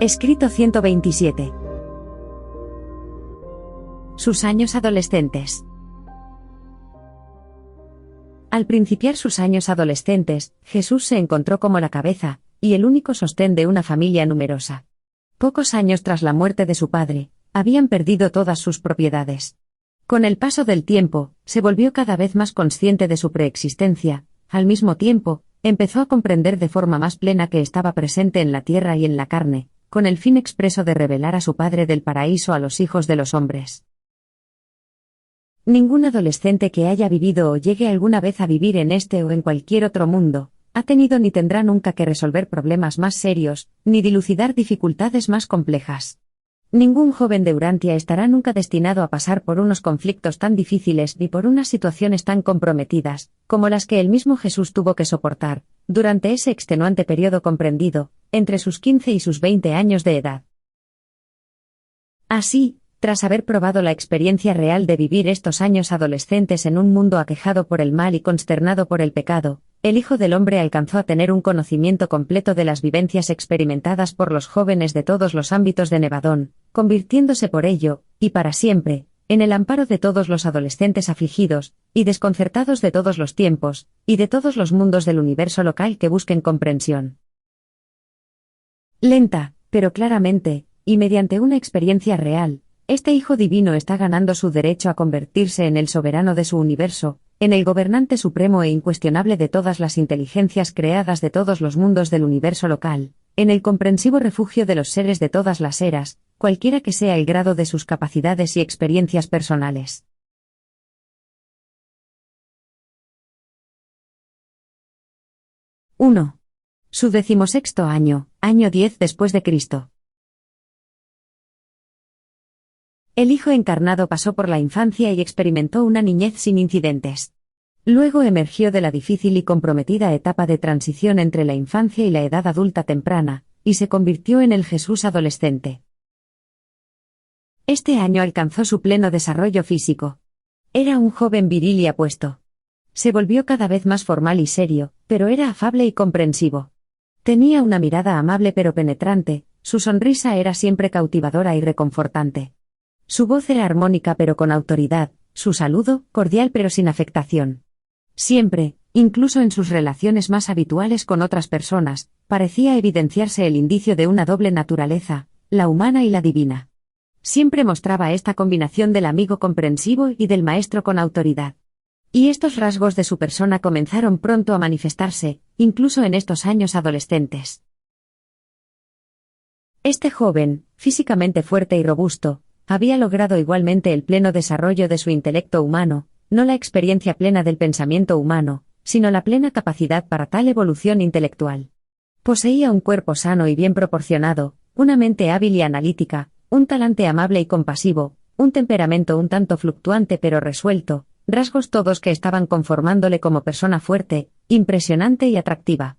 Escrito 127. Sus años adolescentes. Al principiar sus años adolescentes, Jesús se encontró como la cabeza, y el único sostén de una familia numerosa. Pocos años tras la muerte de su padre, habían perdido todas sus propiedades. Con el paso del tiempo, se volvió cada vez más consciente de su preexistencia, al mismo tiempo, empezó a comprender de forma más plena que estaba presente en la tierra y en la carne, con el fin expreso de revelar a su Padre del paraíso a los hijos de los hombres. Ningún adolescente que haya vivido o llegue alguna vez a vivir en este o en cualquier otro mundo, ha tenido ni tendrá nunca que resolver problemas más serios, ni dilucidar dificultades más complejas. Ningún joven de Urantia estará nunca destinado a pasar por unos conflictos tan difíciles ni por unas situaciones tan comprometidas, como las que el mismo Jesús tuvo que soportar, durante ese extenuante periodo comprendido, entre sus 15 y sus 20 años de edad. Así, tras haber probado la experiencia real de vivir estos años adolescentes en un mundo aquejado por el mal y consternado por el pecado, el Hijo del Hombre alcanzó a tener un conocimiento completo de las vivencias experimentadas por los jóvenes de todos los ámbitos de Nevadón, convirtiéndose por ello, y para siempre, en el amparo de todos los adolescentes afligidos, y desconcertados de todos los tiempos, y de todos los mundos del universo local que busquen comprensión. Lenta, pero claramente, y mediante una experiencia real, este Hijo Divino está ganando su derecho a convertirse en el soberano de su universo, en el gobernante supremo e incuestionable de todas las inteligencias creadas de todos los mundos del universo local, en el comprensivo refugio de los seres de todas las eras, cualquiera que sea el grado de sus capacidades y experiencias personales. ¡1! Su 16º año, año 10 después de Cristo. El Hijo encarnado pasó por la infancia y experimentó una niñez sin incidentes. Luego emergió de la difícil y comprometida etapa de transición entre la infancia y la edad adulta temprana, y se convirtió en el Jesús adolescente. Este año alcanzó su pleno desarrollo físico. Era un joven viril y apuesto. Se volvió cada vez más formal y serio, pero era afable y comprensivo. Tenía una mirada amable pero penetrante, su sonrisa era siempre cautivadora y reconfortante. Su voz era armónica pero con autoridad, su saludo, cordial pero sin afectación. Siempre, incluso en sus relaciones más habituales con otras personas, parecía evidenciarse el indicio de una doble naturaleza, la humana y la divina. Siempre mostraba esta combinación del amigo comprensivo y del maestro con autoridad. Y estos rasgos de su persona comenzaron pronto a manifestarse, incluso en estos años adolescentes. Este joven, físicamente fuerte y robusto, había logrado igualmente el pleno desarrollo de su intelecto humano, no la experiencia plena del pensamiento humano, sino la plena capacidad para tal evolución intelectual. Poseía un cuerpo sano y bien proporcionado, una mente hábil y analítica, un talante amable y compasivo, un temperamento un tanto fluctuante pero resuelto, rasgos todos que estaban conformándole como persona fuerte, impresionante y atractiva.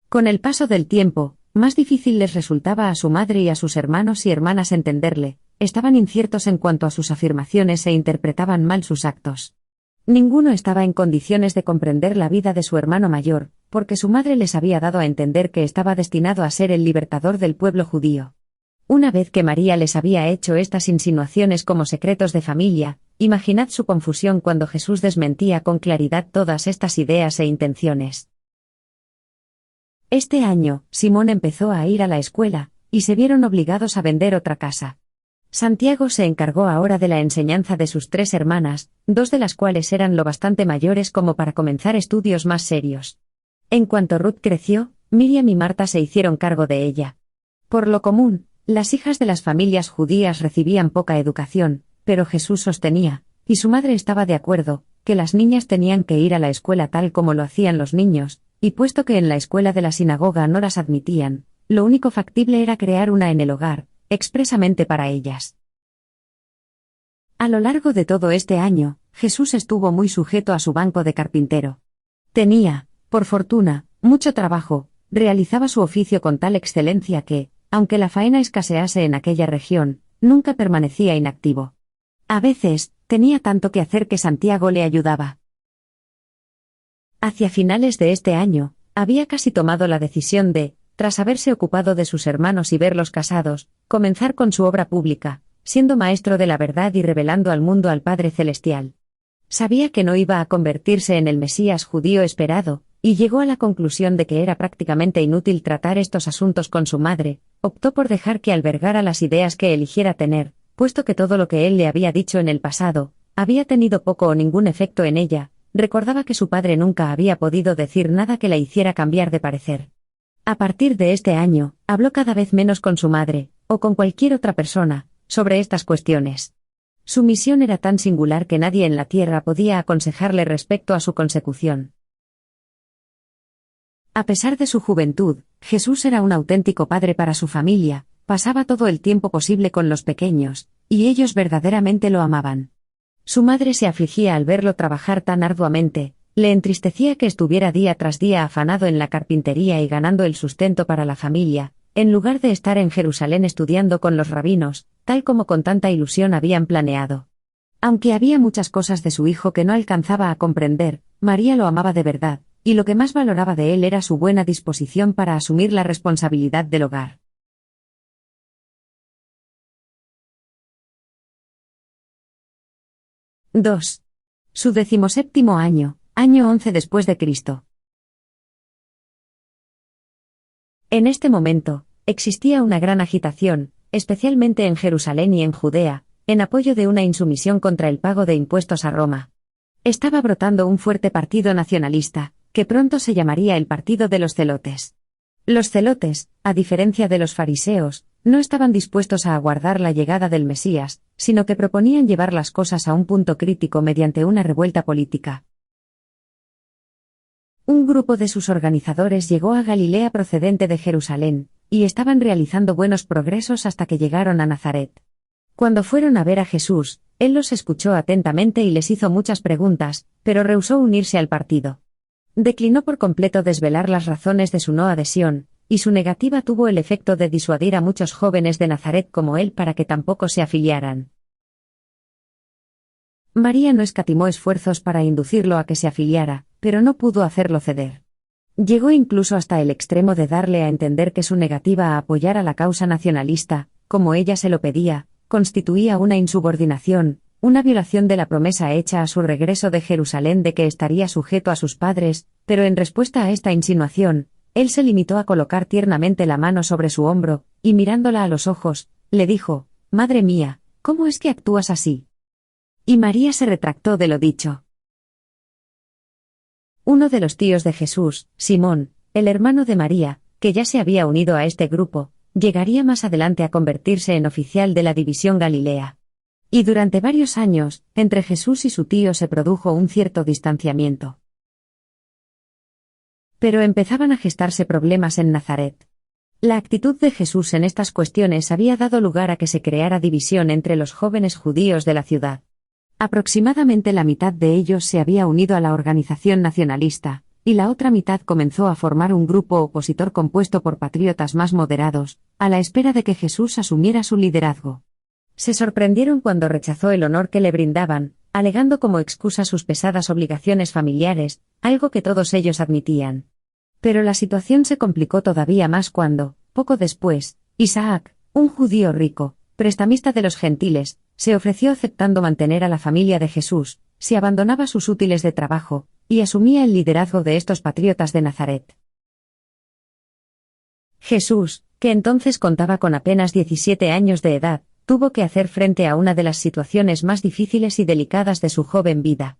Con el paso del tiempo, más difícil les resultaba a su madre y a sus hermanos y hermanas entenderle, estaban inciertos en cuanto a sus afirmaciones e interpretaban mal sus actos. Ninguno estaba en condiciones de comprender la vida de su hermano mayor, porque su madre les había dado a entender que estaba destinado a ser el libertador del pueblo judío. Una vez que María les había hecho estas insinuaciones como secretos de familia, imaginad su confusión cuando Jesús desmentía con claridad todas estas ideas e intenciones. Este año, Simón empezó a ir a la escuela, y se vieron obligados a vender otra casa. Santiago se encargó ahora de la enseñanza de sus 3 hermanas, 2 de las cuales eran lo bastante mayores como para comenzar estudios más serios. En cuanto Ruth creció, Miriam y Marta se hicieron cargo de ella. Por lo común, las hijas de las familias judías recibían poca educación, pero Jesús sostenía, y su madre estaba de acuerdo, que las niñas tenían que ir a la escuela tal como lo hacían los niños, y puesto que en la escuela de la sinagoga no las admitían, lo único factible era crear una en el hogar, expresamente para ellas. A lo largo de todo este año, Jesús estuvo muy sujeto a su banco de carpintero. Tenía, por fortuna, mucho trabajo, realizaba su oficio con tal excelencia que, aunque la faena escasease en aquella región, nunca permanecía inactivo. A veces, tenía tanto que hacer que Santiago le ayudaba. Hacia finales de este año, había casi tomado la decisión de tras haberse ocupado de sus hermanos y verlos casados, comenzar con su obra pública, siendo maestro de la verdad y revelando al mundo al Padre Celestial. Sabía que no iba a convertirse en el Mesías judío esperado, y llegó a la conclusión de que era prácticamente inútil tratar estos asuntos con su madre. Optó por dejar que albergara las ideas que eligiera tener, puesto que todo lo que él le había dicho en el pasado había tenido poco o ningún efecto en ella. Recordaba que su padre nunca había podido decir nada que la hiciera cambiar de parecer. A partir de este año, habló cada vez menos con su madre, o con cualquier otra persona, sobre estas cuestiones. Su misión era tan singular que nadie en la tierra podía aconsejarle respecto a su consecución. A pesar de su juventud, Jesús era un auténtico padre para su familia, pasaba todo el tiempo posible con los pequeños, y ellos verdaderamente lo amaban. Su madre se afligía al verlo trabajar tan arduamente, le entristecía que estuviera día tras día afanado en la carpintería y ganando el sustento para la familia, en lugar de estar en Jerusalén estudiando con los rabinos, tal como con tanta ilusión habían planeado. Aunque había muchas cosas de su hijo que no alcanzaba a comprender, María lo amaba de verdad, y lo que más valoraba de él era su buena disposición para asumir la responsabilidad del hogar. II. Su 17º año, año 11 después de Cristo. En este momento, existía una gran agitación, especialmente en Jerusalén y en Judea, en apoyo de una insumisión contra el pago de impuestos a Roma. Estaba brotando un fuerte partido nacionalista, que pronto se llamaría el Partido de los Celotes. Los celotes, a diferencia de los fariseos, no estaban dispuestos a aguardar la llegada del Mesías, sino que proponían llevar las cosas a un punto crítico mediante una revuelta política. Un grupo de sus organizadores llegó a Galilea procedente de Jerusalén, y estaban realizando buenos progresos hasta que llegaron a Nazaret. Cuando fueron a ver a Jesús, él los escuchó atentamente y les hizo muchas preguntas, pero rehusó unirse al partido. Declinó por completo desvelar las razones de su no adhesión, y su negativa tuvo el efecto de disuadir a muchos jóvenes de Nazaret como él para que tampoco se afiliaran. María no escatimó esfuerzos para inducirlo a que se afiliara, pero no pudo hacerlo ceder. Llegó incluso hasta el extremo de darle a entender que su negativa a apoyar a la causa nacionalista, como ella se lo pedía, constituía una insubordinación, una violación de la promesa hecha a su regreso de Jerusalén de que estaría sujeto a sus padres, pero en respuesta a esta insinuación, él se limitó a colocar tiernamente la mano sobre su hombro, y mirándola a los ojos, le dijo: «Madre mía, ¿cómo es que actúas así?». Y María se retractó de lo dicho. Uno de los tíos de Jesús, Simón, el hermano de María, que ya se había unido a este grupo, llegaría más adelante a convertirse en oficial de la división Galilea. Y durante varios años, entre Jesús y su tío se produjo un cierto distanciamiento. Pero empezaban a gestarse problemas en Nazaret. La actitud de Jesús en estas cuestiones había dado lugar a que se creara división entre los jóvenes judíos de la ciudad. Aproximadamente la mitad de ellos se había unido a la organización nacionalista, y la otra mitad comenzó a formar un grupo opositor compuesto por patriotas más moderados, a la espera de que Jesús asumiera su liderazgo. Se sorprendieron cuando rechazó el honor que le brindaban, alegando como excusa sus pesadas obligaciones familiares, algo que todos ellos admitían. Pero la situación se complicó todavía más cuando, poco después, Isaac, un judío rico, prestamista de los gentiles, se ofreció aceptando mantener a la familia de Jesús, si abandonaba sus útiles de trabajo, y asumía el liderazgo de estos patriotas de Nazaret. Jesús, que entonces contaba con apenas 17 años de edad, tuvo que hacer frente a una de las situaciones más difíciles y delicadas de su joven vida.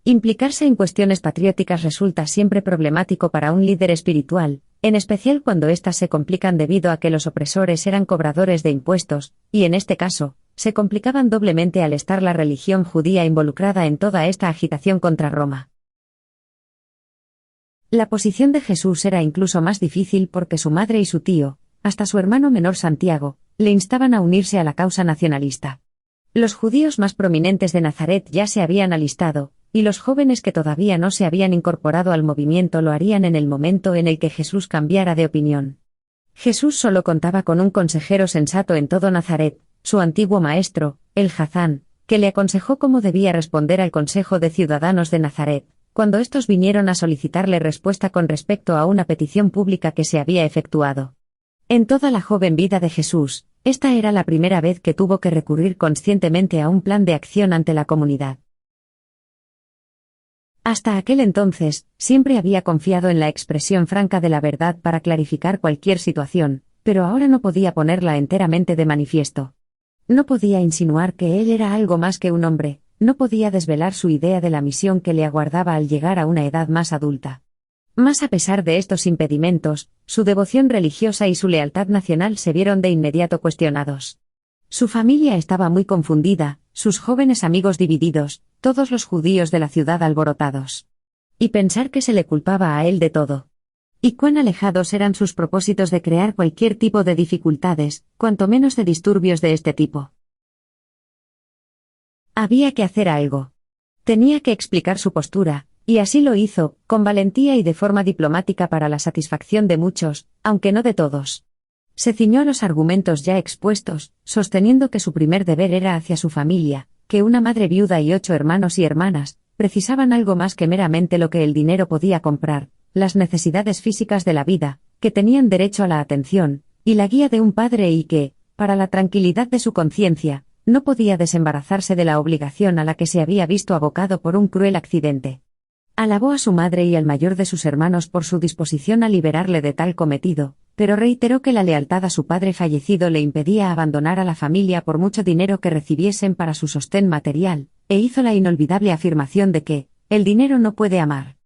Implicarse en cuestiones patrióticas resulta siempre problemático para un líder espiritual, en especial cuando éstas se complican debido a que los opresores eran cobradores de impuestos, y en este caso, se complicaban doblemente al estar la religión judía involucrada en toda esta agitación contra Roma. La posición de Jesús era incluso más difícil porque su madre y su tío, hasta su hermano menor Santiago, le instaban a unirse a la causa nacionalista. Los judíos más prominentes de Nazaret ya se habían alistado, y los jóvenes que todavía no se habían incorporado al movimiento lo harían en el momento en el que Jesús cambiara de opinión. Jesús solo contaba con un consejero sensato en todo Nazaret, su antiguo maestro, el Jazán, que le aconsejó cómo debía responder al Consejo de Ciudadanos de Nazaret, cuando estos vinieron a solicitarle respuesta con respecto a una petición pública que se había efectuado. En toda la joven vida de Jesús, esta era la primera vez que tuvo que recurrir conscientemente a un plan de acción ante la comunidad. Hasta aquel entonces, siempre había confiado en la expresión franca de la verdad para clarificar cualquier situación, pero ahora no podía ponerla enteramente de manifiesto. No podía insinuar que él era algo más que un hombre, no podía desvelar su idea de la misión que le aguardaba al llegar a una edad más adulta. Mas a pesar de estos impedimentos, su devoción religiosa y su lealtad nacional se vieron de inmediato cuestionados. Su familia estaba muy confundida, sus jóvenes amigos divididos, todos los judíos de la ciudad alborotados. Y pensar que se le culpaba a él de todo. Y cuán alejados eran sus propósitos de crear cualquier tipo de dificultades, cuanto menos de disturbios de este tipo. Había que hacer algo. Tenía que explicar su postura, y así lo hizo, con valentía y de forma diplomática para la satisfacción de muchos, aunque no de todos. Se ciñó a los argumentos ya expuestos, sosteniendo que su primer deber era hacia su familia, que una madre viuda y 8 hermanos y hermanas precisaban algo más que meramente lo que el dinero podía comprar, las necesidades físicas de la vida, que tenían derecho a la atención y la guía de un padre y que, para la tranquilidad de su conciencia, no podía desembarazarse de la obligación a la que se había visto abocado por un cruel accidente. Alabó a su madre y al mayor de sus hermanos por su disposición a liberarle de tal cometido, pero reiteró que la lealtad a su padre fallecido le impedía abandonar a la familia por mucho dinero que recibiesen para su sostén material, e hizo la inolvidable afirmación de que, el dinero no puede amar.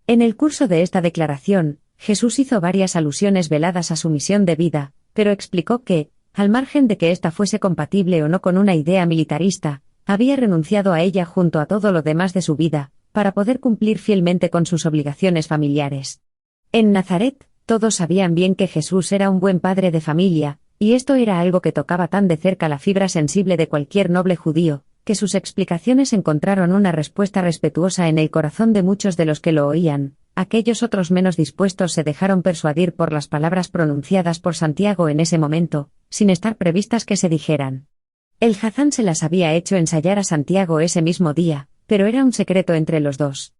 En el curso de esta declaración, Jesús hizo varias alusiones veladas a su misión de vida, pero explicó que, al margen de que ésta fuese compatible o no con una idea militarista, había renunciado a ella junto a todo lo demás de su vida, para poder cumplir fielmente con sus obligaciones familiares. En Nazaret, todos sabían bien que Jesús era un buen padre de familia, y esto era algo que tocaba tan de cerca la fibra sensible de cualquier noble judío, que sus explicaciones encontraron una respuesta respetuosa en el corazón de muchos de los que lo oían. Aquellos otros menos dispuestos se dejaron persuadir por las palabras pronunciadas por Santiago en ese momento, sin estar previstas que se dijeran. El Hazán se las había hecho ensayar a Santiago ese mismo día, pero era un secreto entre los dos.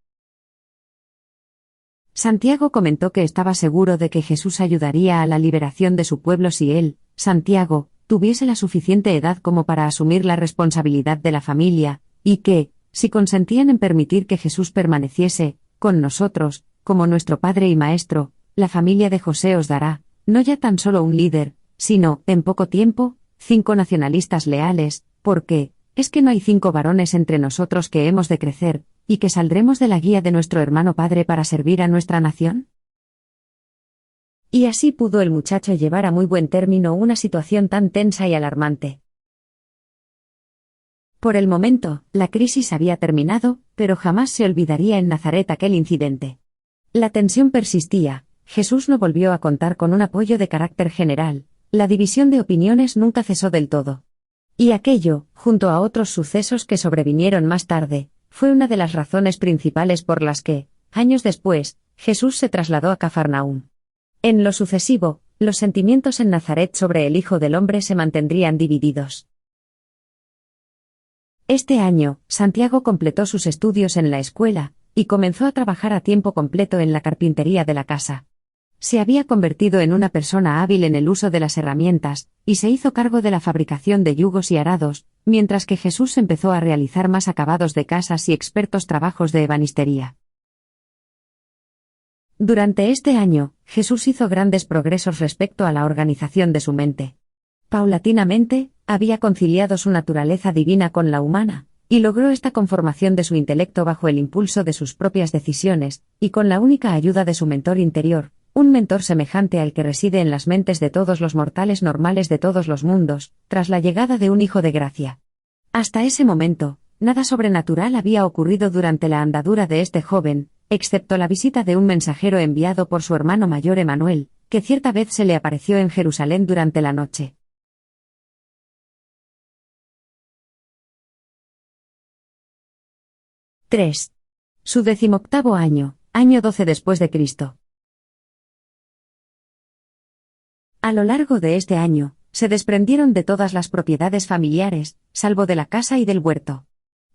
Santiago comentó que estaba seguro de que Jesús ayudaría a la liberación de su pueblo si él, Santiago, tuviese la suficiente edad como para asumir la responsabilidad de la familia, y que, si consentían en permitir que Jesús permaneciese con nosotros, como nuestro Padre y Maestro, la familia de José os dará, no ya tan solo un líder, sino, en poco tiempo, 5 nacionalistas leales, porque, ¿es que no hay 5 varones entre nosotros que hemos de crecer, y que saldremos de la guía de nuestro hermano padre para servir a nuestra nación? Y así pudo el muchacho llevar a muy buen término una situación tan tensa y alarmante. Por el momento, la crisis había terminado, pero jamás se olvidaría en Nazaret aquel incidente. La tensión persistía, Jesús no volvió a contar con un apoyo de carácter general, la división de opiniones nunca cesó del todo. Y aquello, junto a otros sucesos que sobrevinieron más tarde, fue una de las razones principales por las que, años después, Jesús se trasladó a Cafarnaúm. En lo sucesivo, los sentimientos en Nazaret sobre el Hijo del Hombre se mantendrían divididos. Este año, Santiago completó sus estudios en la escuela, y comenzó a trabajar a tiempo completo en la carpintería de la casa. Se había convertido en una persona hábil en el uso de las herramientas, y se hizo cargo de la fabricación de yugos y arados, mientras que Jesús empezó a realizar más acabados de casas y expertos trabajos de ebanistería. Durante este año, Jesús hizo grandes progresos respecto a la organización de su mente. Paulatinamente, había conciliado su naturaleza divina con la humana, y logró esta conformación de su intelecto bajo el impulso de sus propias decisiones, y con la única ayuda de su mentor interior, un mentor semejante al que reside en las mentes de todos los mortales normales de todos los mundos, tras la llegada de un hijo de gracia. Hasta ese momento, nada sobrenatural había ocurrido durante la andadura de este joven, excepto la visita de un mensajero enviado por su hermano mayor Emanuel, que cierta vez se le apareció en Jerusalén durante la noche. 3. Su 18º año, año 12 después de Cristo. A lo largo de este año, se desprendieron de todas las propiedades familiares, salvo de la casa y del huerto.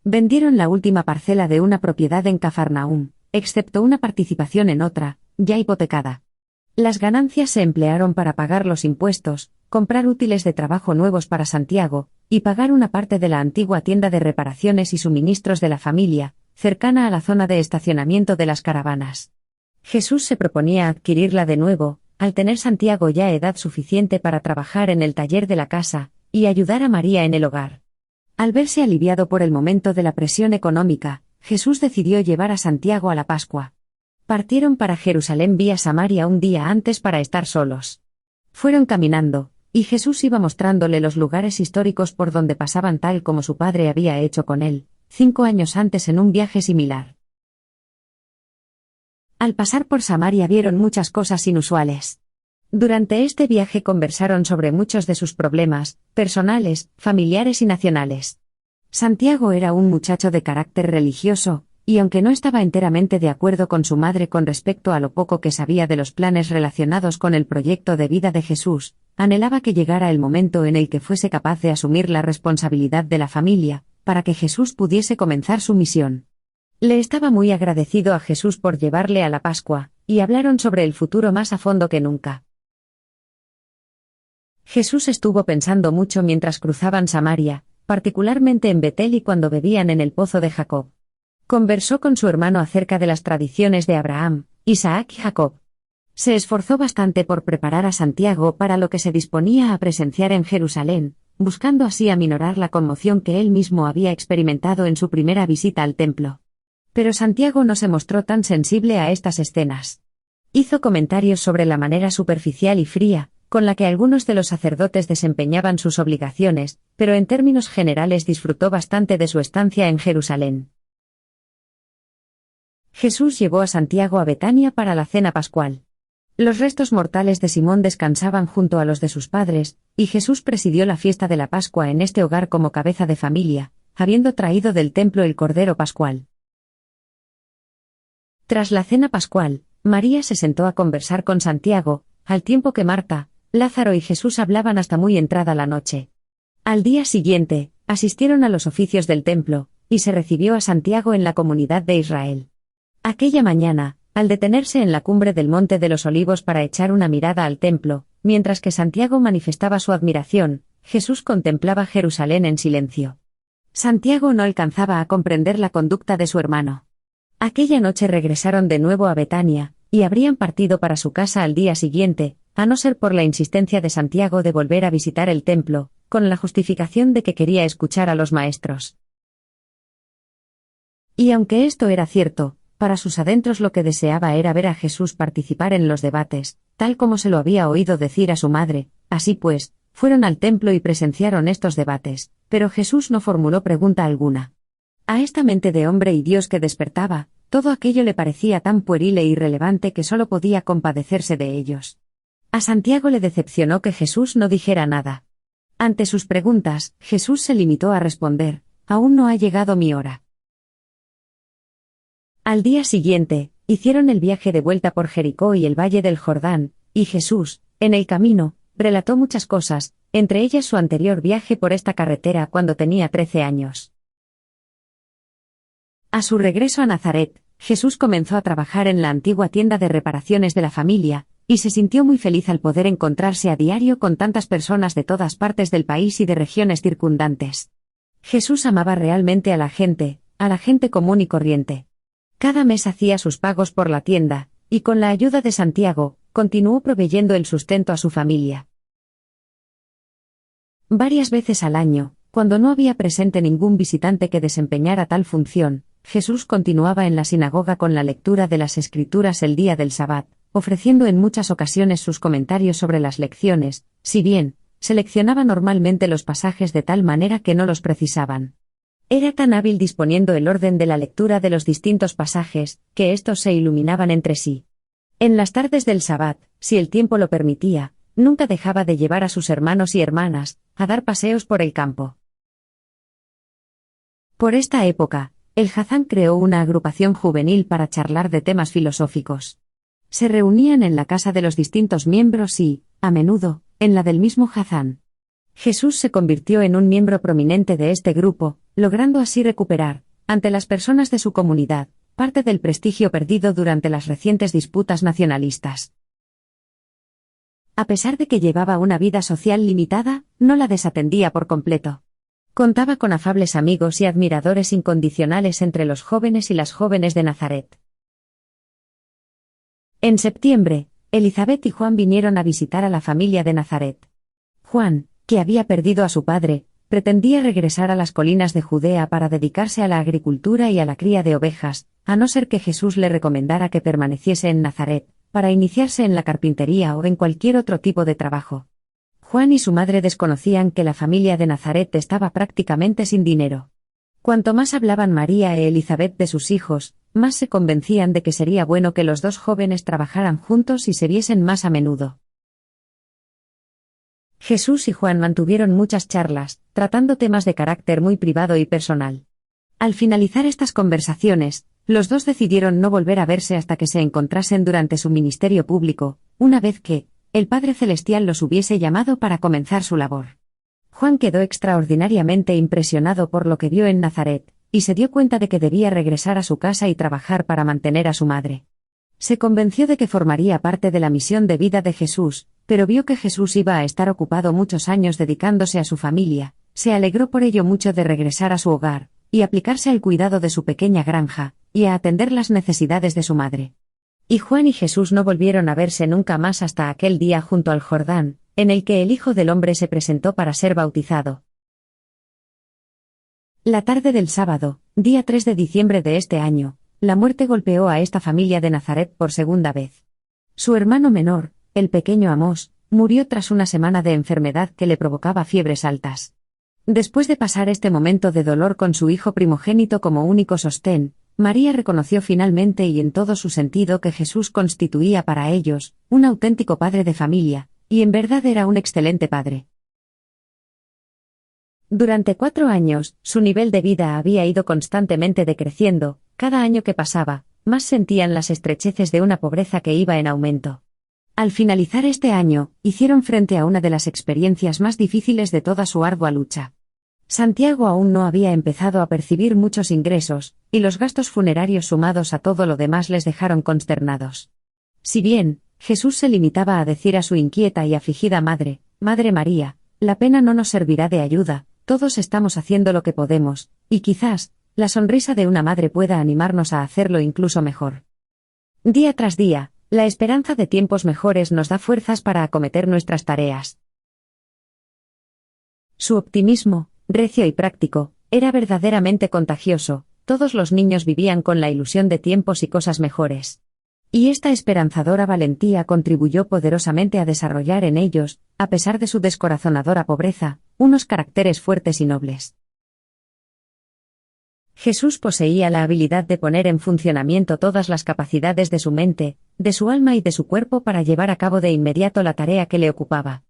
Vendieron la última parcela de una propiedad en Cafarnaúm, excepto una participación en otra, ya hipotecada. Las ganancias se emplearon para pagar los impuestos, comprar útiles de trabajo nuevos para Santiago, y pagar una parte de la antigua tienda de reparaciones y suministros de la familia, cercana a la zona de estacionamiento de las caravanas. Jesús se proponía adquirirla de nuevo, al tener Santiago ya edad suficiente para trabajar en el taller de la casa, y ayudar a María en el hogar. Al verse aliviado por el momento de la presión económica, Jesús decidió llevar a Santiago a la Pascua. Partieron para Jerusalén vía Samaria un día antes para estar solos. Fueron caminando, y Jesús iba mostrándole los lugares históricos por donde pasaban tal como su padre había hecho con él, 5 años antes en un viaje similar. Al pasar por Samaria vieron muchas cosas inusuales. Durante este viaje conversaron sobre muchos de sus problemas, personales, familiares y nacionales. Santiago era un muchacho de carácter religioso, y aunque no estaba enteramente de acuerdo con su madre con respecto a lo poco que sabía de los planes relacionados con el proyecto de vida de Jesús, anhelaba que llegara el momento en el que fuese capaz de asumir la responsabilidad de la familia, para que Jesús pudiese comenzar su misión. Le estaba muy agradecido a Jesús por llevarle a la Pascua, y hablaron sobre el futuro más a fondo que nunca. Jesús estuvo pensando mucho mientras cruzaban Samaria, particularmente en Betel y cuando bebían en el pozo de Jacob. Conversó con su hermano acerca de las tradiciones de Abraham, Isaac y Jacob. Se esforzó bastante por preparar a Santiago para lo que se disponía a presenciar en Jerusalén, buscando así aminorar la conmoción que él mismo había experimentado en su primera visita al templo. Pero Santiago no se mostró tan sensible a estas escenas. Hizo comentarios sobre la manera superficial y fría, con la que algunos de los sacerdotes desempeñaban sus obligaciones, pero en términos generales disfrutó bastante de su estancia en Jerusalén. Jesús llevó a Santiago a Betania para la cena pascual. Los restos mortales de Simón descansaban junto a los de sus padres, y Jesús presidió la fiesta de la Pascua en este hogar como cabeza de familia, habiendo traído del templo el cordero pascual. Tras la cena pascual, María se sentó a conversar con Santiago, al tiempo que Marta, Lázaro y Jesús hablaban hasta muy entrada la noche. Al día siguiente, asistieron a los oficios del templo, y se recibió a Santiago en la comunidad de Israel. Aquella mañana, al detenerse en la cumbre del Monte de los Olivos para echar una mirada al templo, mientras que Santiago manifestaba su admiración, Jesús contemplaba Jerusalén en silencio. Santiago no alcanzaba a comprender la conducta de su hermano. Aquella noche regresaron de nuevo a Betania, y habrían partido para su casa al día siguiente, a no ser por la insistencia de Santiago de volver a visitar el templo, con la justificación de que quería escuchar a los maestros. Y aunque esto era cierto, para sus adentros lo que deseaba era ver a Jesús participar en los debates, tal como se lo había oído decir a su madre. Así pues, fueron al templo y presenciaron estos debates, pero Jesús no formuló pregunta alguna. A esta mente de hombre y Dios que despertaba, todo aquello le parecía tan pueril e irrelevante que solo podía compadecerse de ellos. A Santiago le decepcionó que Jesús no dijera nada. Ante sus preguntas, Jesús se limitó a responder: «Aún no ha llegado mi hora». Al día siguiente, hicieron el viaje de vuelta por Jericó y el valle del Jordán, y Jesús, en el camino, relató muchas cosas, entre ellas su anterior viaje por esta carretera cuando tenía 13 años. A su regreso a Nazaret, Jesús comenzó a trabajar en la antigua tienda de reparaciones de la familia, y se sintió muy feliz al poder encontrarse a diario con tantas personas de todas partes del país y de regiones circundantes. Jesús amaba realmente a la gente común y corriente. Cada mes hacía sus pagos por la tienda, y con la ayuda de Santiago, continuó proveyendo el sustento a su familia. Varias veces al año, cuando no había presente ningún visitante que desempeñara tal función, Jesús continuaba en la sinagoga con la lectura de las Escrituras el día del Sabbat, ofreciendo en muchas ocasiones sus comentarios sobre las lecciones, si bien, seleccionaba normalmente los pasajes de tal manera que no los precisaban. Era tan hábil disponiendo el orden de la lectura de los distintos pasajes, que estos se iluminaban entre sí. En las tardes del Sabbat, si el tiempo lo permitía, nunca dejaba de llevar a sus hermanos y hermanas a dar paseos por el campo. Por esta época, el Hazán creó una agrupación juvenil para charlar de temas filosóficos. Se reunían en la casa de los distintos miembros y, a menudo, en la del mismo Hazán. Jesús se convirtió en un miembro prominente de este grupo, logrando así recuperar, ante las personas de su comunidad, parte del prestigio perdido durante las recientes disputas nacionalistas. A pesar de que llevaba una vida social limitada, no la desatendía por completo. Contaba con afables amigos y admiradores incondicionales entre los jóvenes y las jóvenes de Nazaret. En septiembre, Elizabeth y Juan vinieron a visitar a la familia de Nazaret. Juan, que había perdido a su padre, pretendía regresar a las colinas de Judea para dedicarse a la agricultura y a la cría de ovejas, a no ser que Jesús le recomendara que permaneciese en Nazaret, para iniciarse en la carpintería o en cualquier otro tipo de trabajo. Juan y su madre desconocían que la familia de Nazaret estaba prácticamente sin dinero. Cuanto más hablaban María e Elizabeth de sus hijos, más se convencían de que sería bueno que los dos jóvenes trabajaran juntos y se viesen más a menudo. Jesús y Juan mantuvieron muchas charlas, tratando temas de carácter muy privado y personal. Al finalizar estas conversaciones, los dos decidieron no volver a verse hasta que se encontrasen durante su ministerio público, una vez que el Padre Celestial los hubiese llamado para comenzar su labor. Juan quedó extraordinariamente impresionado por lo que vio en Nazaret, y se dio cuenta de que debía regresar a su casa y trabajar para mantener a su madre. Se convenció de que formaría parte de la misión de vida de Jesús, pero vio que Jesús iba a estar ocupado muchos años dedicándose a su familia, se alegró por ello mucho de regresar a su hogar, y aplicarse al cuidado de su pequeña granja, y a atender las necesidades de su madre. Y Juan y Jesús no volvieron a verse nunca más hasta aquel día junto al Jordán, en el que el Hijo del Hombre se presentó para ser bautizado. La tarde del sábado, día 3 de diciembre de este año, la muerte golpeó a esta familia de Nazaret por segunda vez. Su hermano menor, el pequeño Amós, murió tras una semana de enfermedad que le provocaba fiebres altas. Después de pasar este momento de dolor con su hijo primogénito como único sostén, María reconoció finalmente y en todo su sentido que Jesús constituía para ellos un auténtico padre de familia, y en verdad era un excelente padre. Durante 4 años, su nivel de vida había ido constantemente decreciendo, cada año que pasaba, más sentían las estrecheces de una pobreza que iba en aumento. Al finalizar este año, hicieron frente a una de las experiencias más difíciles de toda su ardua lucha. Santiago aún no había empezado a percibir muchos ingresos, y los gastos funerarios sumados a todo lo demás les dejaron consternados. Si bien, Jesús se limitaba a decir a su inquieta y afligida madre, «Madre María, la pena no nos servirá de ayuda, todos estamos haciendo lo que podemos, y quizás, la sonrisa de una madre pueda animarnos a hacerlo incluso mejor». Día tras día, la esperanza de tiempos mejores nos da fuerzas para acometer nuestras tareas. Su optimismo, recio y práctico, era verdaderamente contagioso, todos los niños vivían con la ilusión de tiempos y cosas mejores. Y esta esperanzadora valentía contribuyó poderosamente a desarrollar en ellos, a pesar de su descorazonadora pobreza, unos caracteres fuertes y nobles. Jesús poseía la habilidad de poner en funcionamiento todas las capacidades de su mente, de su alma y de su cuerpo para llevar a cabo de inmediato la tarea que le ocupaba.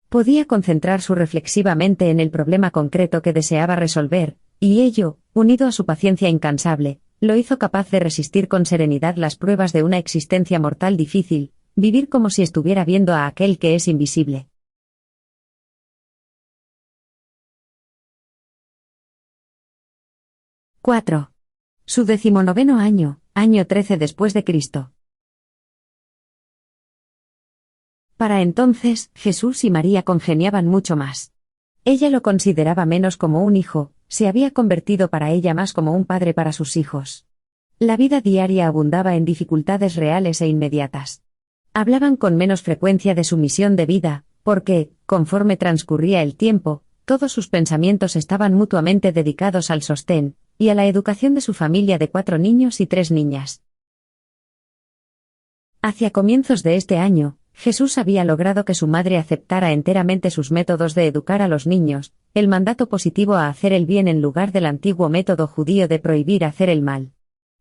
Podía concentrar su reflexiva mente en el problema concreto que deseaba resolver, y ello, unido a su paciencia incansable, lo hizo capaz de resistir con serenidad las pruebas de una existencia mortal difícil, vivir como si estuviera viendo a aquel que es invisible. ⁻. Su 19º año, año 13 después de Cristo. Para entonces, Jesús y María congeniaban mucho más. Ella lo consideraba menos como un hijo, se había convertido para ella más como un padre para sus hijos. La vida diaria abundaba en dificultades reales e inmediatas. Hablaban con menos frecuencia de su misión de vida, porque, conforme transcurría el tiempo, todos sus pensamientos estaban mutuamente dedicados al sostén y a la educación de su familia de 4 niños y 3 niñas. Hacia comienzos de este año, Jesús había logrado que su madre aceptara enteramente sus métodos de educar a los niños, el mandato positivo a hacer el bien en lugar del antiguo método judío de prohibir hacer el mal.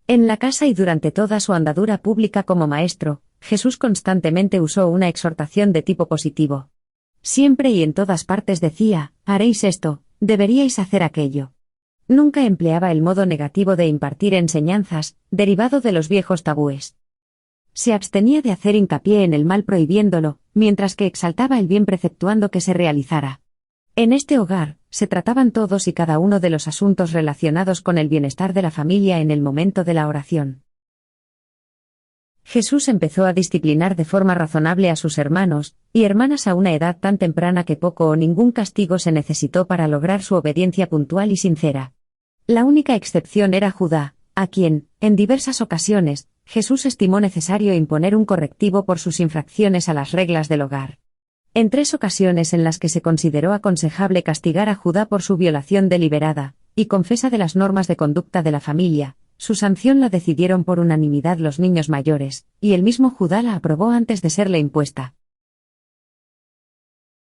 En la casa y durante toda su andadura pública como maestro, Jesús constantemente usó una exhortación de tipo positivo. Siempre y en todas partes decía, haréis esto, deberíais hacer aquello. Nunca empleaba el modo negativo de impartir enseñanzas, derivado de los viejos tabúes. Se abstenía de hacer hincapié en el mal prohibiéndolo, mientras que exaltaba el bien preceptuando que se realizara. En este hogar, se trataban todos y cada uno de los asuntos relacionados con el bienestar de la familia en el momento de la oración. Jesús empezó a disciplinar de forma razonable a sus hermanos y hermanas a una edad tan temprana que poco o ningún castigo se necesitó para lograr su obediencia puntual y sincera. La única excepción era Judá, a quien, en diversas ocasiones, Jesús estimó necesario imponer un correctivo por sus infracciones a las reglas del hogar. En 3 ocasiones en las que se consideró aconsejable castigar a Judá por su violación deliberada y confesa de las normas de conducta de la familia, su sanción la decidieron por unanimidad los niños mayores, y el mismo Judá la aprobó antes de serle impuesta.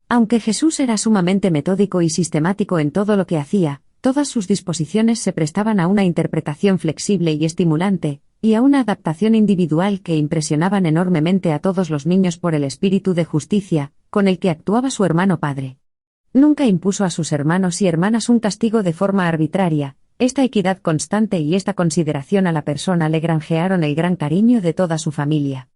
Aunque Jesús era sumamente metódico y sistemático en todo lo que hacía, todas sus disposiciones se prestaban a una interpretación flexible y estimulante, y a una adaptación individual que impresionaban enormemente a todos los niños por el espíritu de justicia, con el que actuaba su hermano padre. Nunca impuso a sus hermanos y hermanas un castigo de forma arbitraria. Esta equidad constante y esta consideración a la persona le granjearon el gran cariño de toda su familia.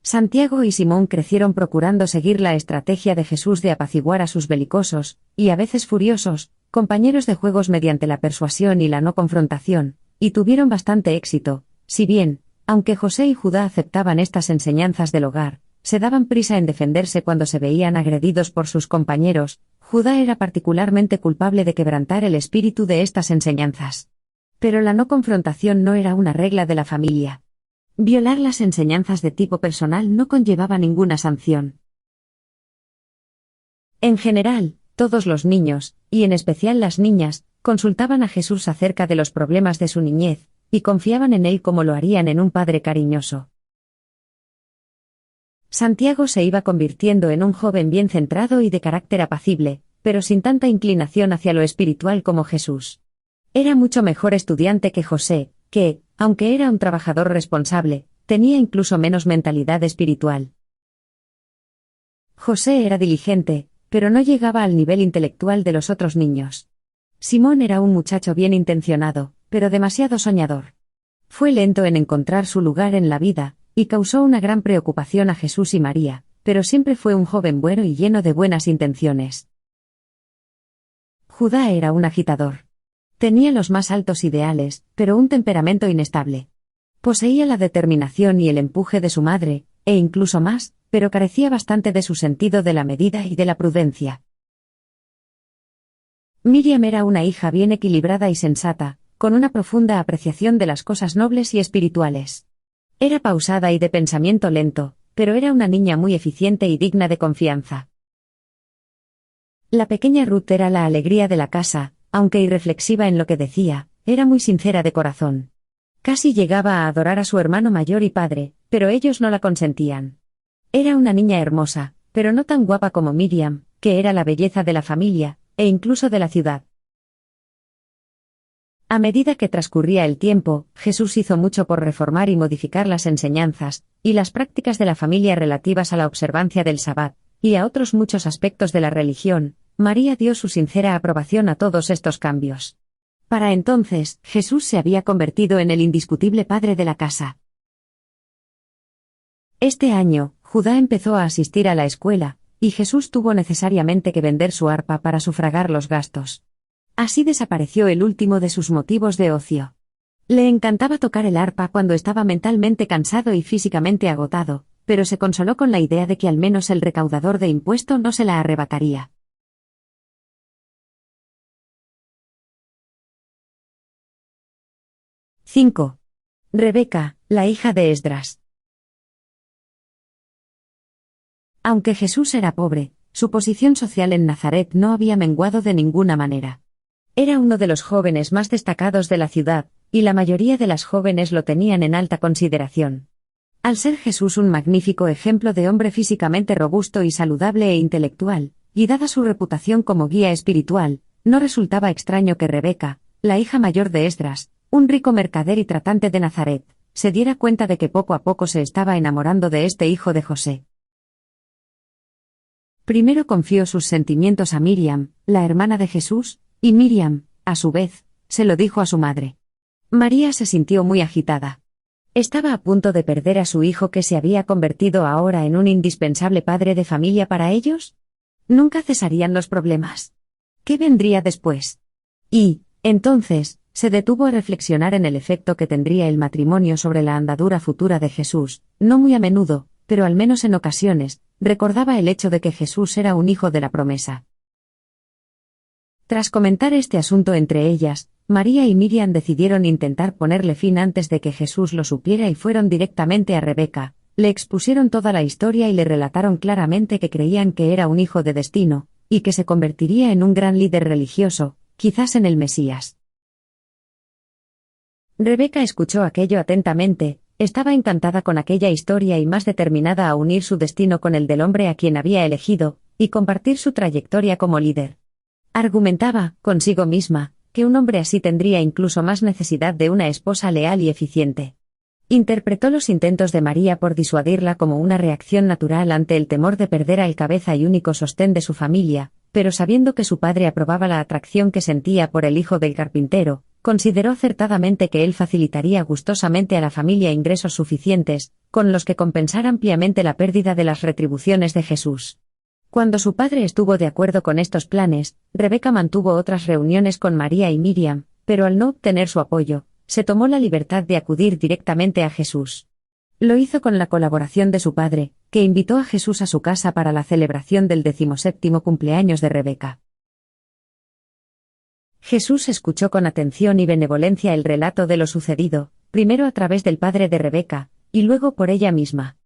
Santiago y Simón crecieron procurando seguir la estrategia de Jesús de apaciguar a sus belicosos, y a veces furiosos, compañeros de juegos mediante la persuasión y la no confrontación, y tuvieron bastante éxito, si bien, aunque José y Judá aceptaban estas enseñanzas del hogar, se daban prisa en defenderse cuando se veían agredidos por sus compañeros. Judá era particularmente culpable de quebrantar el espíritu de estas enseñanzas. Pero la no confrontación no era una regla de la familia. Violar las enseñanzas de tipo personal no conllevaba ninguna sanción. En general, todos los niños, y en especial las niñas, consultaban a Jesús acerca de los problemas de su niñez, y confiaban en él como lo harían en un padre cariñoso. Santiago se iba convirtiendo en un joven bien centrado y de carácter apacible, pero sin tanta inclinación hacia lo espiritual como Jesús. Era mucho mejor estudiante que José, que, aunque era un trabajador responsable, tenía incluso menos mentalidad espiritual. José era diligente, pero no llegaba al nivel intelectual de los otros niños. Simón era un muchacho bien intencionado, pero demasiado soñador. Fue lento en encontrar su lugar en la vida, y causó una gran preocupación a Jesús y María, pero siempre fue un joven bueno y lleno de buenas intenciones. Judá era un agitador. Tenía los más altos ideales, pero un temperamento inestable. Poseía la determinación y el empuje de su madre, e incluso más, pero carecía bastante de su sentido de la medida y de la prudencia. Miriam era una hija bien equilibrada y sensata, con una profunda apreciación de las cosas nobles y espirituales. Era pausada y de pensamiento lento, pero era una niña muy eficiente y digna de confianza. La pequeña Ruth era la alegría de la casa, aunque irreflexiva en lo que decía, era muy sincera de corazón. Casi llegaba a adorar a su hermano mayor y padre, pero ellos no la consentían. Era una niña hermosa, pero no tan guapa como Miriam, que era la belleza de la familia, e incluso de la ciudad. A medida que transcurría el tiempo, Jesús hizo mucho por reformar y modificar las enseñanzas y las prácticas de la familia relativas a la observancia del Sabbat, y a otros muchos aspectos de la religión. María dio su sincera aprobación a todos estos cambios. Para entonces, Jesús se había convertido en el indiscutible padre de la casa. Este año, Judá empezó a asistir a la escuela, y Jesús tuvo necesariamente que vender su arpa para sufragar los gastos. Así desapareció el último de sus motivos de ocio. Le encantaba tocar el arpa cuando estaba mentalmente cansado y físicamente agotado, pero se consoló con la idea de que al menos el recaudador de impuesto no se la arrebataría. —5. Rebeca, la hija de Esdras. Aunque Jesús era pobre, su posición social en Nazaret no había menguado de ninguna manera. Era uno de los jóvenes más destacados de la ciudad, y la mayoría de las jóvenes lo tenían en alta consideración. Al ser Jesús un magnífico ejemplo de hombre físicamente robusto y saludable e intelectual, y dada su reputación como guía espiritual, no resultaba extraño que Rebeca, la hija mayor de Esdras, un rico mercader y tratante de Nazaret, se diera cuenta de que poco a poco se estaba enamorando de este hijo de José. Primero confió sus sentimientos a Miriam, la hermana de Jesús, y Miriam, a su vez, se lo dijo a su madre. María se sintió muy agitada. Estaba a punto de perder a su hijo que se había convertido ahora en un indispensable padre de familia para ellos. Nunca cesarían los problemas. ¿Qué vendría después? Y, entonces, se detuvo a reflexionar en el efecto que tendría el matrimonio sobre la andadura futura de Jesús. No muy a menudo, pero al menos en ocasiones, recordaba el hecho de que Jesús era un hijo de la promesa. Tras comentar este asunto entre ellas, María y Miriam decidieron intentar ponerle fin antes de que Jesús lo supiera y fueron directamente a Rebeca, le expusieron toda la historia y le relataron claramente que creían que era un hijo de destino, y que se convertiría en un gran líder religioso, quizás en el Mesías. Rebeca escuchó aquello atentamente, estaba encantada con aquella historia y más determinada a unir su destino con el del hombre a quien había elegido, y compartir su trayectoria como líder. Argumentaba, consigo misma, que un hombre así tendría incluso más necesidad de una esposa leal y eficiente. Interpretó los intentos de María por disuadirla como una reacción natural ante el temor de perder al cabeza y único sostén de su familia, pero sabiendo que su padre aprobaba la atracción que sentía por el hijo del carpintero, consideró acertadamente que él facilitaría gustosamente a la familia ingresos suficientes, con los que compensar ampliamente la pérdida de las retribuciones de Jesús. Cuando su padre estuvo de acuerdo con estos planes, Rebeca mantuvo otras reuniones con María y Miriam, pero al no obtener su apoyo, se tomó la libertad de acudir directamente a Jesús. Lo hizo con la colaboración de su padre, que invitó a Jesús a su casa para la celebración del 17º cumpleaños de Rebeca. Jesús escuchó con atención y benevolencia el relato de lo sucedido, primero a través del padre de Rebeca, y luego por ella misma.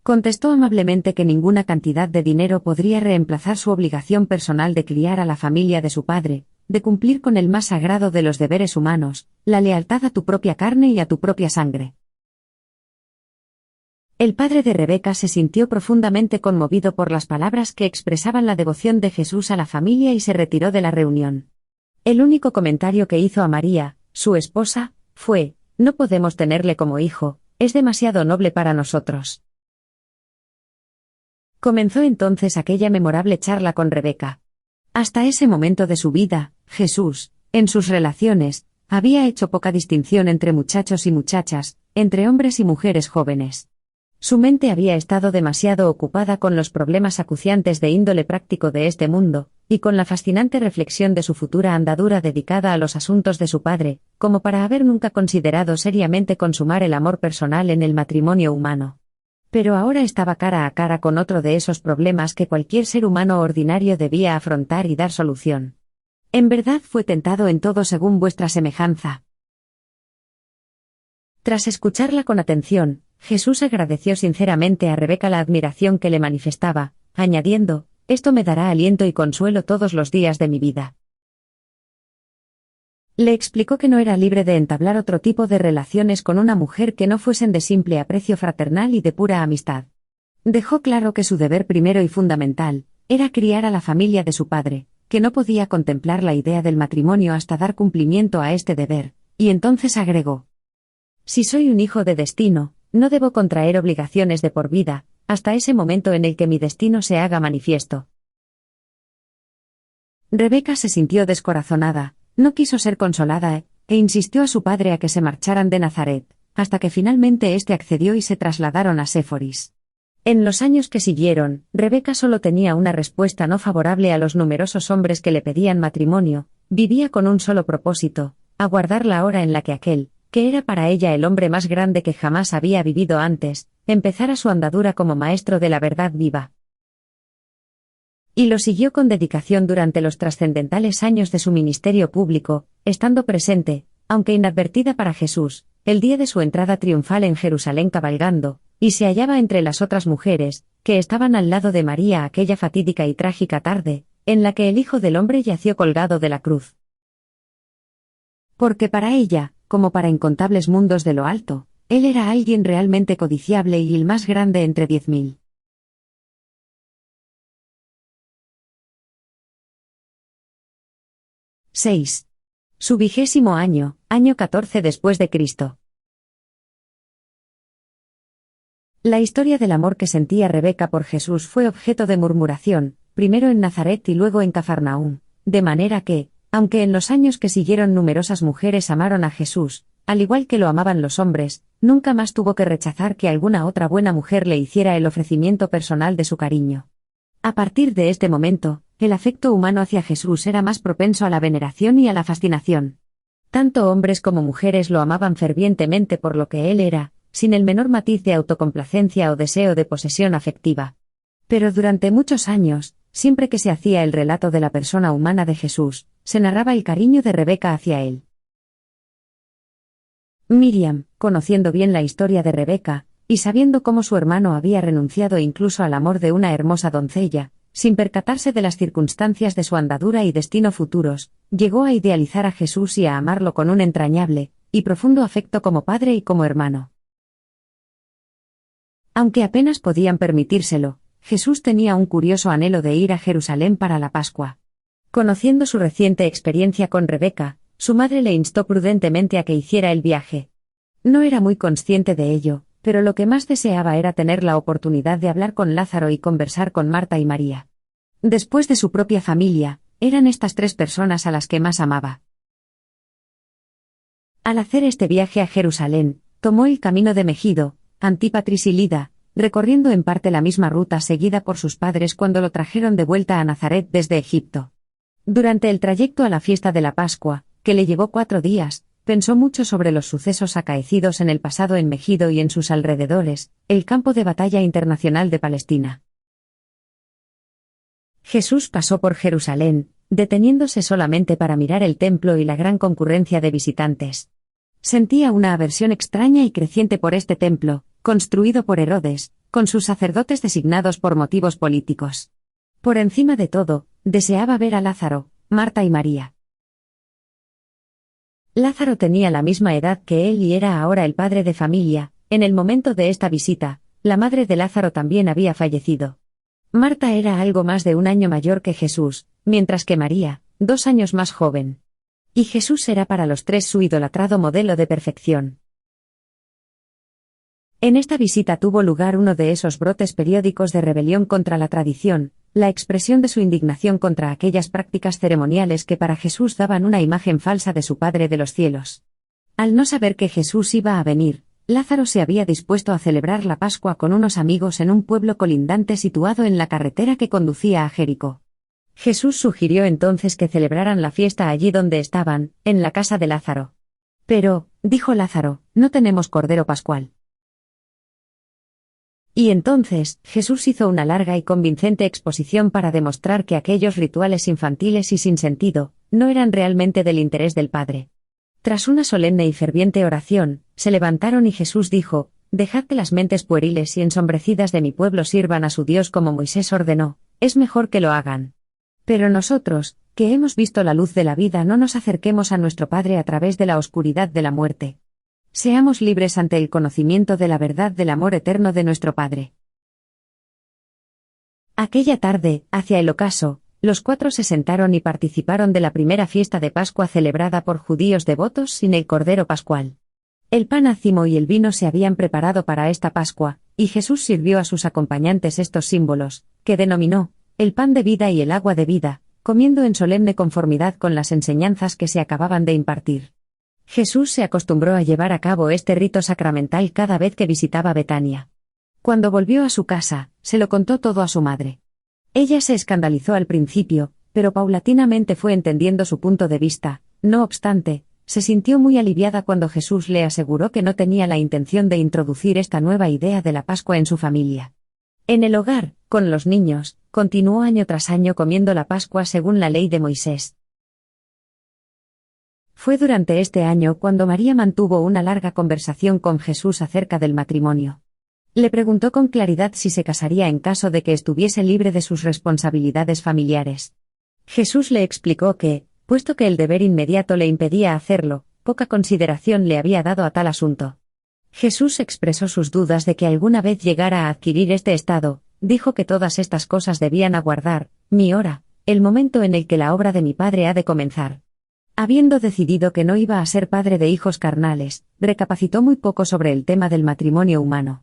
Contestó amablemente que ninguna cantidad de dinero podría reemplazar su obligación personal de criar a la familia de su padre, de cumplir con el más sagrado de los deberes humanos, la lealtad a tu propia carne y a tu propia sangre. El padre de Rebeca se sintió profundamente conmovido por las palabras que expresaban la devoción de Jesús a la familia y se retiró de la reunión. El único comentario que hizo a María, su esposa, fue: «No podemos tenerle como hijo, es demasiado noble para nosotros». Comenzó entonces aquella memorable charla con Rebeca. Hasta ese momento de su vida, Jesús, en sus relaciones, había hecho poca distinción entre muchachos y muchachas, entre hombres y mujeres jóvenes. Su mente había estado demasiado ocupada con los problemas acuciantes de índole práctico de este mundo, y con la fascinante reflexión de su futura andadura dedicada a los asuntos de su padre, como para haber nunca considerado seriamente consumar el amor personal en el matrimonio humano. Pero ahora estaba cara a cara con otro de esos problemas que cualquier ser humano ordinario debía afrontar y dar solución. En verdad fue tentado en todo según vuestra semejanza. Tras escucharla con atención, Jesús agradeció sinceramente a Rebeca la admiración que le manifestaba, añadiendo: «Esto me dará aliento y consuelo todos los días de mi vida». Le explicó que no era libre de entablar otro tipo de relaciones con una mujer que no fuesen de simple aprecio fraternal y de pura amistad. Dejó claro que su deber primero y fundamental era criar a la familia de su padre, que no podía contemplar la idea del matrimonio hasta dar cumplimiento a este deber, y entonces agregó: «Si soy un hijo de destino, no debo contraer obligaciones de por vida, hasta ese momento en el que mi destino se haga manifiesto». Rebeca se sintió descorazonada. No quiso ser consolada, e insistió a su padre a que se marcharan de Nazaret, hasta que finalmente éste accedió y se trasladaron a Séforis. En los años que siguieron, Rebeca solo tenía una respuesta no favorable a los numerosos hombres que le pedían matrimonio, vivía con un solo propósito: aguardar la hora en la que aquel, que era para ella el hombre más grande que jamás había vivido antes, empezara su andadura como maestro de la verdad viva. Y lo siguió con dedicación durante los trascendentales años de su ministerio público, estando presente, aunque inadvertida para Jesús, el día de su entrada triunfal en Jerusalén cabalgando, y se hallaba entre las otras mujeres, que estaban al lado de María aquella fatídica y trágica tarde, en la que el Hijo del Hombre yació colgado de la cruz. Porque para ella, como para incontables mundos de lo alto, él era alguien realmente codiciable y el más grande entre 10.000. ¡6! Su 20º año, año 14 después de Cristo. La historia del amor que sentía Rebeca por Jesús fue objeto de murmuración, primero en Nazaret y luego en Cafarnaúm, de manera que, aunque en los años que siguieron numerosas mujeres amaron a Jesús, al igual que lo amaban los hombres, nunca más tuvo que rechazar que alguna otra buena mujer le hiciera el ofrecimiento personal de su cariño. A partir de este momento, el afecto humano hacia Jesús era más propenso a la veneración y a la fascinación. Tanto hombres como mujeres lo amaban fervientemente por lo que él era, sin el menor matiz de autocomplacencia o deseo de posesión afectiva. Pero durante muchos años, siempre que se hacía el relato de la persona humana de Jesús, se narraba el cariño de Rebeca hacia él. Miriam, conociendo bien la historia de Rebeca, y sabiendo cómo su hermano había renunciado incluso al amor de una hermosa doncella, sin percatarse de las circunstancias de su andadura y destino futuros, llegó a idealizar a Jesús y a amarlo con un entrañable y profundo afecto como padre y como hermano. Aunque apenas podían permitírselo, Jesús tenía un curioso anhelo de ir a Jerusalén para la Pascua. Conociendo su reciente experiencia con Rebeca, su madre le instó prudentemente a que hiciera el viaje. No era muy consciente de ello, pero lo que más deseaba era tener la oportunidad de hablar con Lázaro y conversar con Marta y María. Después de su propia familia, eran estas tres personas a las que más amaba. Al hacer este viaje a Jerusalén, tomó el camino de Megido, Antípatris y Lida, recorriendo en parte la misma ruta seguida por sus padres cuando lo trajeron de vuelta a Nazaret desde Egipto. Durante el trayecto a la fiesta de la Pascua, que le llevó 4 días, pensó mucho sobre los sucesos acaecidos en el pasado en Megido y en sus alrededores, el campo de batalla internacional de Palestina. Jesús pasó por Jerusalén, deteniéndose solamente para mirar el templo y la gran concurrencia de visitantes. Sentía una aversión extraña y creciente por este templo, construido por Herodes, con sus sacerdotes designados por motivos políticos. Por encima de todo, deseaba ver a Lázaro, Marta y María. Lázaro tenía la misma edad que él y era ahora el padre de familia. En el momento de esta visita, la madre de Lázaro también había fallecido. Marta era algo más de 1 año mayor que Jesús, mientras que María, 2 años más joven. Y Jesús era para los tres su idolatrado modelo de perfección. En esta visita tuvo lugar uno de esos brotes periódicos de rebelión contra la tradición, la expresión de su indignación contra aquellas prácticas ceremoniales que para Jesús daban una imagen falsa de su Padre de los cielos. Al no saber que Jesús iba a venir, Lázaro se había dispuesto a celebrar la Pascua con unos amigos en un pueblo colindante situado en la carretera que conducía a Jericó. Jesús sugirió entonces que celebraran la fiesta allí donde estaban, en la casa de Lázaro. Pero, dijo Lázaro, no tenemos cordero pascual. Y entonces, Jesús hizo una larga y convincente exposición para demostrar que aquellos rituales infantiles y sin sentido, no eran realmente del interés del Padre. Tras una solemne y ferviente oración, se levantaron y Jesús dijo: «Dejad que las mentes pueriles y ensombrecidas de mi pueblo sirvan a su Dios como Moisés ordenó, es mejor que lo hagan. Pero nosotros, que hemos visto la luz de la vida, no nos acerquemos a nuestro Padre a través de la oscuridad de la muerte. Seamos libres ante el conocimiento de la verdad del amor eterno de nuestro Padre». Aquella tarde, hacia el ocaso, los 4 se sentaron y participaron de la primera fiesta de Pascua celebrada por judíos devotos sin el cordero pascual. El pan ácimo y el vino se habían preparado para esta Pascua, y Jesús sirvió a sus acompañantes estos símbolos, que denominó el pan de vida y el agua de vida, comiendo en solemne conformidad con las enseñanzas que se acababan de impartir. Jesús se acostumbró a llevar a cabo este rito sacramental cada vez que visitaba Betania. Cuando volvió a su casa, se lo contó todo a su madre. Ella se escandalizó al principio, pero paulatinamente fue entendiendo su punto de vista. No obstante, se sintió muy aliviada cuando Jesús le aseguró que no tenía la intención de introducir esta nueva idea de la Pascua en su familia. En el hogar, con los niños, continuó año tras año comiendo la Pascua según la ley de Moisés. Fue durante este año cuando María mantuvo una larga conversación con Jesús acerca del matrimonio. Le preguntó con claridad si se casaría en caso de que estuviese libre de sus responsabilidades familiares. Jesús le explicó que, puesto que el deber inmediato le impedía hacerlo, poca consideración le había dado a tal asunto. Jesús expresó sus dudas de que alguna vez llegara a adquirir este estado. Dijo que todas estas cosas debían aguardar mi hora, el momento en el que la obra de mi Padre ha de comenzar. Habiendo decidido que no iba a ser padre de hijos carnales, recapacitó muy poco sobre el tema del matrimonio humano.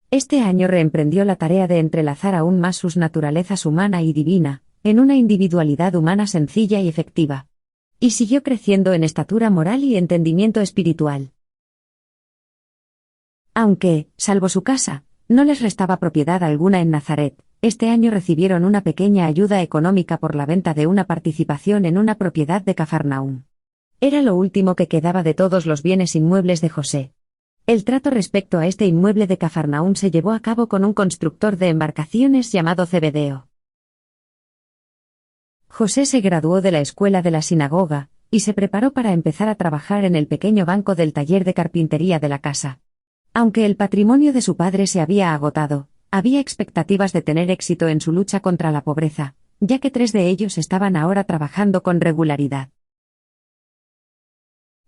Este año reemprendió la tarea de entrelazar aún más sus naturalezas humana y divina, en una individualidad humana sencilla y efectiva. Y siguió creciendo en estatura moral y entendimiento espiritual. Aunque, salvo su casa, No les restaba propiedad alguna en Nazaret. Este año recibieron una pequeña ayuda económica por la venta de una participación en una propiedad de Cafarnaúm. Era lo último que quedaba de todos los bienes inmuebles de José. El trato respecto a este inmueble de Cafarnaúm se llevó a cabo con un constructor de embarcaciones llamado Zebedeo. José se graduó de la escuela de la sinagoga, y se preparó para empezar a trabajar en el pequeño banco del taller de carpintería de la casa. Aunque el patrimonio de su padre se había agotado, había expectativas de tener éxito en su lucha contra la pobreza, ya que 3 de ellos estaban ahora trabajando con regularidad.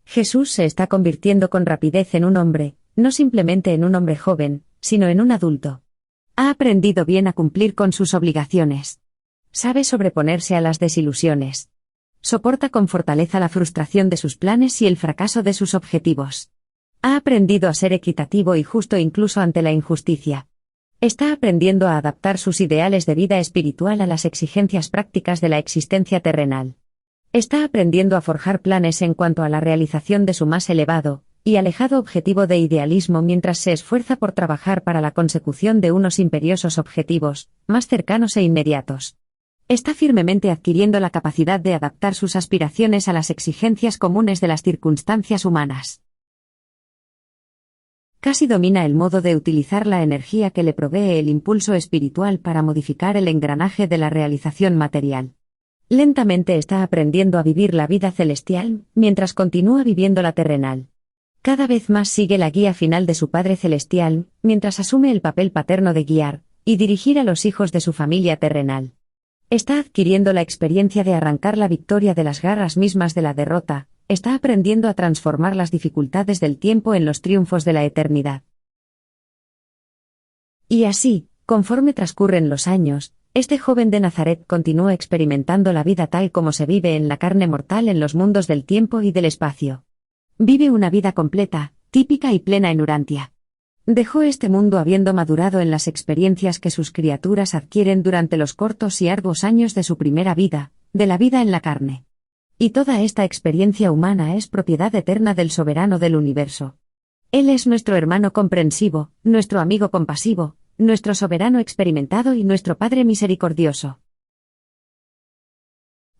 Jesús se está convirtiendo con rapidez en un hombre, no simplemente en un hombre joven, sino en un adulto. Ha aprendido bien a cumplir con sus obligaciones. Sabe sobreponerse a las desilusiones. Soporta con fortaleza la frustración de sus planes y el fracaso de sus objetivos. Ha aprendido a ser equitativo y justo incluso ante la injusticia. Está aprendiendo a adaptar sus ideales de vida espiritual a las exigencias prácticas de la existencia terrenal. Está aprendiendo a forjar planes en cuanto a la realización de su más elevado y alejado objetivo de idealismo mientras se esfuerza por trabajar para la consecución de unos imperiosos objetivos, más cercanos e inmediatos. Está firmemente adquiriendo la capacidad de adaptar sus aspiraciones a las exigencias comunes de las circunstancias humanas. Casi domina el modo de utilizar la energía que le provee el impulso espiritual para modificar el engranaje de la realización material. Lentamente está aprendiendo a vivir la vida celestial, mientras continúa viviendo la terrenal. Cada vez más sigue la guía final de su Padre Celestial, mientras asume el papel paterno de guiar y dirigir a los hijos de su familia terrenal. Está adquiriendo la experiencia de arrancar la victoria de las garras mismas de la derrota, está aprendiendo a transformar las dificultades del tiempo en los triunfos de la eternidad. Y así, conforme transcurren los años, este joven de Nazaret continúa experimentando la vida tal como se vive en la carne mortal en los mundos del tiempo y del espacio. Vive una vida completa, típica y plena en Urantia. Dejó este mundo habiendo madurado en las experiencias que sus criaturas adquieren durante los cortos y arduos años de su primera vida, de la vida en la carne. Y toda esta experiencia humana es propiedad eterna del soberano del universo. Él es nuestro hermano comprensivo, nuestro amigo compasivo, nuestro soberano experimentado y nuestro Padre misericordioso.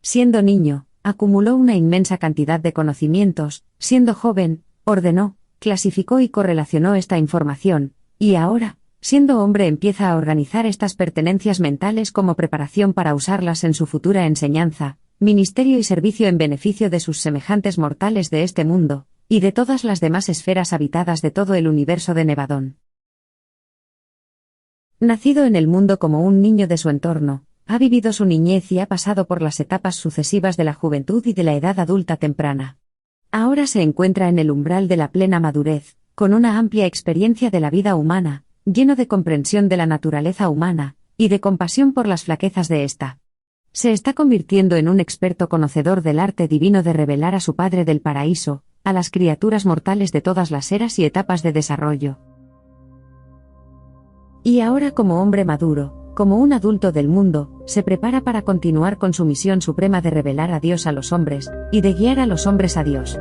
Siendo niño, acumuló una inmensa cantidad de conocimientos, siendo joven, ordenó, clasificó y correlacionó esta información, y ahora, siendo hombre empieza a organizar estas pertenencias mentales como preparación para usarlas en su futura enseñanza, ministerio y servicio en beneficio de sus semejantes mortales de este mundo, y de todas las demás esferas habitadas de todo el universo de Nevadón. Nacido en el mundo como un niño de su entorno, ha vivido su niñez y ha pasado por las etapas sucesivas de la juventud y de la edad adulta temprana. Ahora se encuentra en el umbral de la plena madurez, con una amplia experiencia de la vida humana, lleno de comprensión de la naturaleza humana, y de compasión por las flaquezas de ésta. Se está convirtiendo en un experto conocedor del arte divino de revelar a su Padre del paraíso, a las criaturas mortales de todas las eras y etapas de desarrollo. Y ahora como hombre maduro, como un adulto del mundo, se prepara para continuar con su misión suprema de revelar a Dios a los hombres, y de guiar a los hombres a Dios.